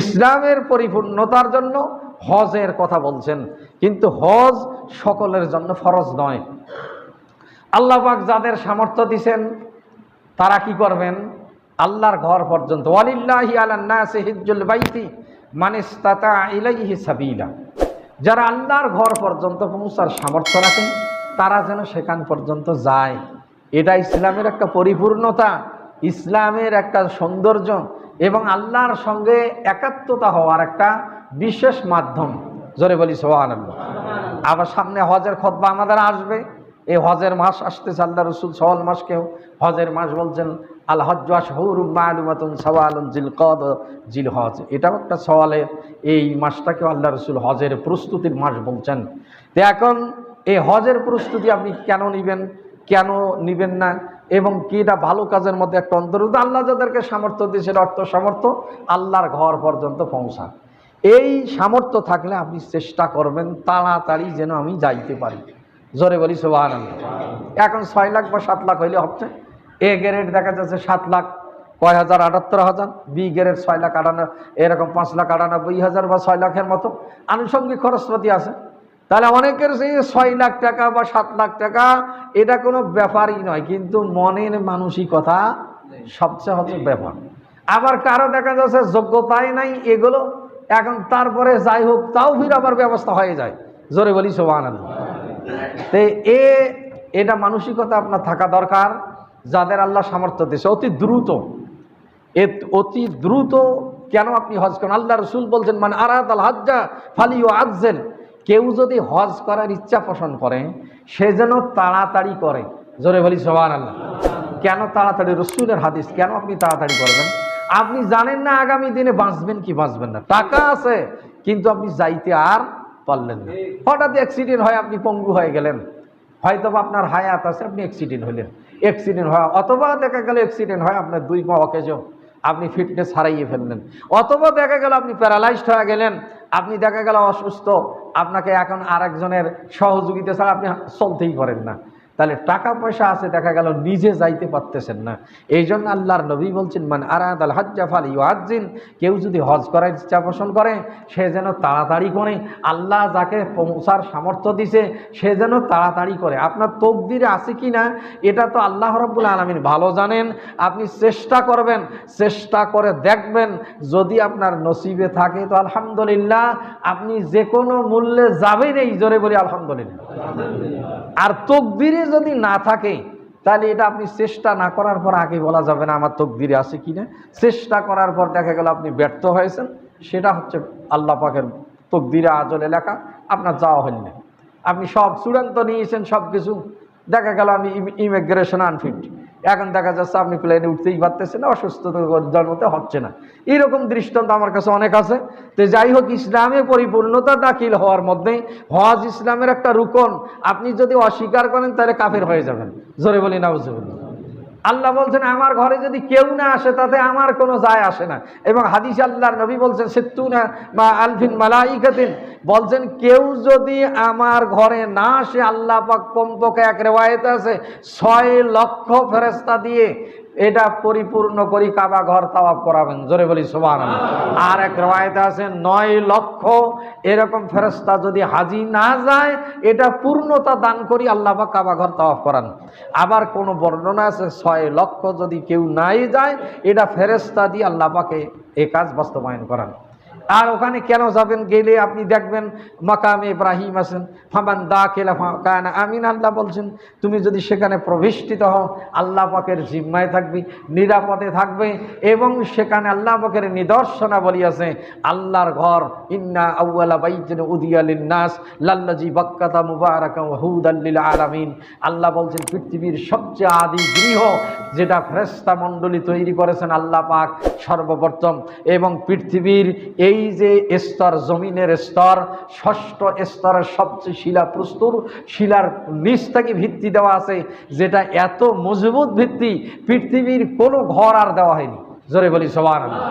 ইসলামের পরিপূর্ণতার জন্য হজের কথা বলছেন, কিন্তু হজ সকলের জন্য ফরজ নয়। আল্লাহ পাক যাদের সামর্থ্য দিয়েছেন তারা কি করবেন? আল্লাহর ঘর পর্যন্ত, ওয়ালিল্লাহি আলান নাসি হিজ্জুল বাইতি মান ইসতাতা ইলাইহি সাবিলা, যারা আল্লাহর ঘর পর্যন্ত পৌঁছার সামর্থ্য রাখেন তারা যেন সেখান পর্যন্ত যায়। এটা ইসলামের একটা পরিপূর্ণতা, ইসলামের একটা সৌন্দর্য এবং আল্লাহর সঙ্গে একাত্মতা হওয়ার একটা বিশেষ মাধ্যম। জোরে বলি সুবহানাল্লাহ। আবার সামনে হজের খুতবা আমাদের আসবে। এই হজের মাস আসতেছে, আল্লাহ রসুল শাওয়াল মাসকেও হজের মাস বলছেন। আল হজ্জু আশহুরুম মালুমাতুন শাওয়ালুন জিলকদ জিলহজ, এটাও একটা সওয়ালের। এই মাসটাকেও আল্লাহ রসুল হজের প্রস্তুতির মাস বলছেন। তো এখন এই হজের প্রস্তুতি আপনি কেন নেবেন, কেন নেবেন না, এবং কি এটা ভালো কাজের মধ্যে একটা অন্তর্ভুক্ত। আল্লাহ যাদেরকে সামর্থ্য দিয়েছে, অর্থ সামর্থ্য আল্লাহর ঘর পর্যন্ত পৌঁছা, এই সামর্থ্য থাকলে আপনি চেষ্টা করবেন তাড়াতাড়ি যেন আমি যাইতে পারি। জোরে বলি সুবহানাল্লাহ। এখন 6 লাখ বা 7 লাখ হইলে হচ্ছে। এ গ্রেড দেখা যাচ্ছে 7 লাখ কয় হাজার 78,000, বি গ্রেড 6 লাখ 98, এরকম 5,98,000 বা 6 লাখের মতো আনুষঙ্গিক খরচপাতি আছে। তাহলে অনেকের সেই 6 লাখ টাকা বা 7 লাখ টাকা এটা কোনো ব্যাপারই নয়, কিন্তু মনের মানসিকতা সবচেয়ে হচ্ছে ব্যাপার। আবার কারো দেখা যাচ্ছে যোগ্যতাই নাই এগুলো, এখন তারপরে যাই হোক তাও ফির আবার ব্যবস্থা হয়ে যায়। জোরে বলি সুবহানাল্লাহ। তো এটা মানসিকতা আপনার থাকা দরকার। যাদের আল্লাহ সামর্থ্য দিয়েছে অতি দ্রুত কেন আপনি হজ করেন? আল্লাহ রসুল বলছেন মান আরাদাল হজ্জা ফালিয়ুআজ্জিল, কেউ যদি হজ করার ইচ্ছা পোষণ করে সে যেন তাড়াতাড়ি করে। জোরে বলি সুবহানাল্লাহ। কেন তাড়াতাড়ি? রসুলের হাদিস। কেন আপনি তাড়াতাড়ি করবেন? আপনি জানেন না আগামী দিনে বাঁচবেন কি বাঁচবেন না। টাকা আছে কিন্তু আপনি যাইতে আর পারলেন না, হঠাৎ অ্যাক্সিডেন্ট হয়, আপনি পঙ্গু হয়ে গেলেন। হয়তো আপনার হায়াত আছে, আপনি অ্যাক্সিডেন্ট হইলেন, অ্যাক্সিডেন্ট হয়, অথবা দেখা গেল অ্যাক্সিডেন্ট হয় আপনার 2 পা অকেজ, আপনি ফিটনেস হারাইয়ে ফেললেন, অথবা দেখা গেল আপনি প্যারালাইজড হয়ে গেলেন, আপনি দেখা গেল অসুস্থ, আপনাকে এখন আরেকজনের সহযোগিতা ছাড়া আপনি চলতেই পারেন না। তাহলে টাকা পয়সা আছে, দেখা গেল নিজে যাইতে পারতেছেন না। এই জন্য আল্লাহর নবী বলছেন মান আরাদাল হজ্জা ফালিয়ুআজ্জিল, কেউ যদি হজ করার ইচ্ছা পোষণ করে সে যেন তাড়াতাড়ি করে। আল্লাহ যাকে পৌঁছার সামর্থ্য দিছে সে যেন তাড়াতাড়ি করে। আপনার তকদিরে আছে কি না এটা তো আল্লাহ রাব্বুল আলামিন ভালো জানেন। আপনি চেষ্টা করবেন, চেষ্টা করে দেখবেন, যদি আপনার নসিবে থাকে তো আলহামদুলিল্লাহ, আপনি যে কোনো মূল্যে যাবেনই। জোরে বলি আলহামদুলিল্লাহ। আর তকদিরে যদি না থাকে তাহলে এটা আপনি চেষ্টা না করার পর আগে বলা যাবে না আমার তকদিরে আছে কিনা। চেষ্টা করার পর দেখা গেল আপনি ব্যর্থ হয়েছেন, সেটা হচ্ছে আল্লাহ পাকের তকদিরে আজলে লেখা, আপনার যাওয়া হল না। আপনি সব চূড়ান্ত নিয়েছেন সব কিছু, দেখা গেল আমি ইমিগ্রেশন আনফিট, এখন দেখা যাচ্ছে আপনি প্লেনে উঠতেই পারতেছেন না, অসুস্থতা জন্মতে হচ্ছে না। এরকম দৃষ্টান্ত আমার কাছে অনেক আছে। তো যাই হোক, ইসলামে পরিপূর্ণতা দাখিল হওয়ার মধ্যে হজ ইসলামের একটা রুকন। আপনি যদি অস্বীকার করেন তাহলে কাফের হয়ে যাবেন। জোরে বলি নাউজুবিল্লাহ। আল্লাহ বলছেন আমার ঘরে যদি কেউ না আসে তাতে আমার কোনো যায় আসে না। এবং হাদিস আল্লাহর নবী বলছেন সিত্তুনা মা আলফিন মালাইকাতিন, বলছেন কেউ যদি আমার ঘরে না আসে আল্লাহ পাক কমপক্ষে এক রিওয়ায়েতে আছে 6 লক্ষ ফেরেশতা দিয়ে এটা পরিপূর্ণ করি কাবা ঘর তাওয়াফ করাবেন। জোরে বলি সুবহানাল্লাহ। আর এক রিওয়ায়েতে আছে 9 লক্ষ এরকম ফেরেশতা যদি হাজি না যায় এটা পূর্ণতা দান করি আল্লাহ পাক কাবা ঘর তাওয়াফ করান। আবার কোন বর্ণনা আছে 6 লক্ষ যদি কেউ নাই যায় এটা ফেরেশতা দিয়ে আল্লাহ পাকে এই কাজ বাস্তবায়ন করান। আর ওখানে কেন যাবেন? গেলে আপনি দেখবেন মাকামে ইব্রাহিম আছেন, ফামান দাখিলা কানা আমিন। আল্লাহ বলছেন তুমি যদি সেখানে প্রবিষ্টিত হও আল্লাহ পাকের জিম্মায় থাকবি, নিরাপদে থাকবে। এবং সেখানে আল্লাহ পাকের নিদর্শনাবলী আছে। আল্লাহর ঘর ইন্না আউয়ালা বাইতিন উদিয়া লিন-নাস লাল্লাযী বাক্কাতা মুবারাকান ওয়া হুদাল লিল আলামিন। আল্লাহ বলছেন পৃথিবীর সবচেয়ে আদি গৃহ যেটা ফেরেশতা মণ্ডলী তৈরি করেছেন আল্লাহ পাক সর্বপ্রথম। এবং পৃথিবীর এই যে স্তর, জমিনের স্তর, 6ষ্ঠ স্তরের সবচেয়ে শিলা প্রস্তুর, শিলার নিচ থেকে ভিত্তি দেওয়া আছে, যেটা এত মজবুত ভিত্তি পৃথিবীর কোনো ঘর আর দেওয়া হয়নি। জোরে বলি সুবহানাল্লাহ।